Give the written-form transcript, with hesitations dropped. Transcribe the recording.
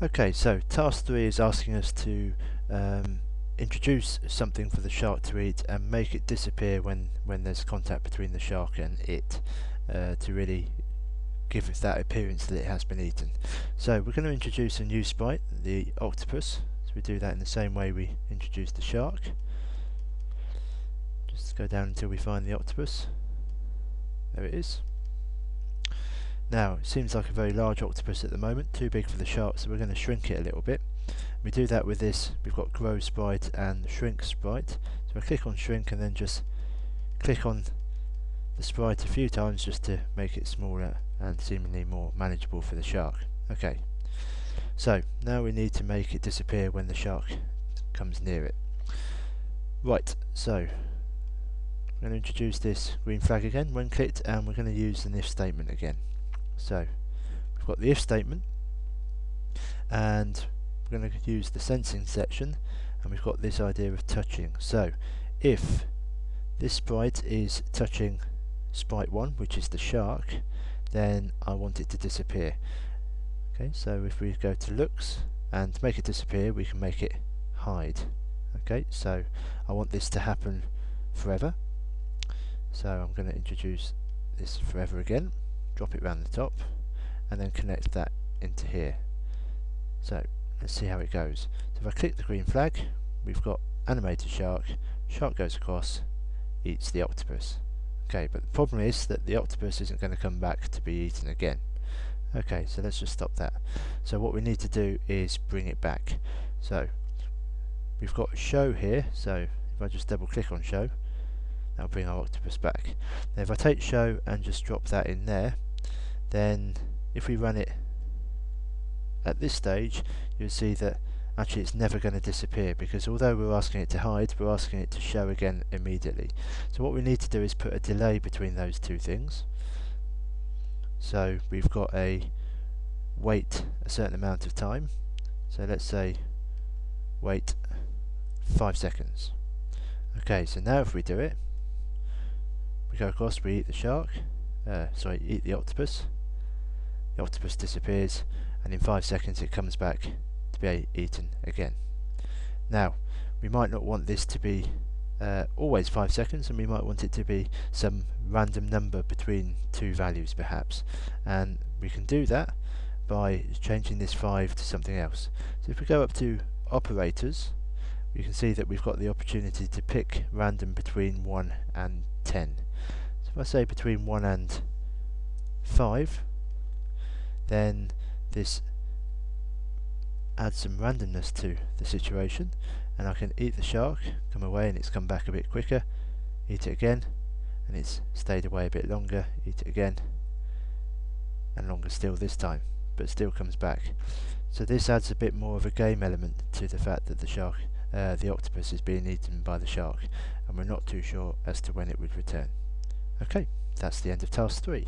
Okay, so task 3 is asking us to introduce something for the shark to eat and make it disappear when there's contact between the shark and it, to really give it that appearance that it has been eaten. So we're going to introduce a new sprite, the octopus. So we do that in the same way we introduced the shark. Just go down until we find the octopus. There it is. Now, it seems like a very large octopus at the moment, too big for the shark, so we're going to shrink it a little bit. We do that with this, we've got grow sprite and shrink sprite. So I click on shrink and then just click on the sprite a few times just to make it smaller and seemingly more manageable for the shark. Okay, so now we need to make it disappear when the shark comes near it. Right, so I'm going to introduce this green flag again when clicked, and we're going to use an if statement again. So we've got the if statement, and we're going to use the sensing section, and we've got this idea of touching. So if this sprite is touching sprite 1, which is the shark, then I want it to disappear. Okay, so if we go to looks and make it disappear, we can make it hide. Okay, so I want this to happen forever, so I'm going to introduce this forever again, drop it around the top, and then connect that into here. So let's see how it goes. So if I click the green flag, we've got animated shark, shark goes across, eats the octopus. Okay, but the problem is that the octopus isn't going to come back to be eaten again. Okay, so let's just stop that. So what we need to do is bring it back. So we've got show here, so if I just double click on show, that'll bring our octopus back. Now if I take show and just drop that in there, then if we run it at this stage, you'll see that actually it's never going to disappear, because although we're asking it to hide, we're asking it to show again immediately. So what we need to do is put a delay between those two things. So we've got a wait a certain amount of time, so let's say wait 5 seconds. Okay, so now if we do it, we go across, we eat the shark, eat the octopus disappears, and in 5 seconds it comes back to be eaten again. Now, we might not want this to be always 5 seconds, and we might want it to be some random number between two values perhaps, and we can do that by changing this 5 to something else. So if we go up to operators, we can see that we've got the opportunity to pick random between 1 and 10. So if I say between 1 and 5, then this adds some randomness to the situation, and I can eat the shark, come away and it's come back a bit quicker, eat it again and it's stayed away a bit longer, eat it again and longer still this time, but still comes back. So this adds a bit more of a game element to the fact that the octopus is being eaten by the shark, and we're not too sure as to when it would return. Okay, that's the end of task 3.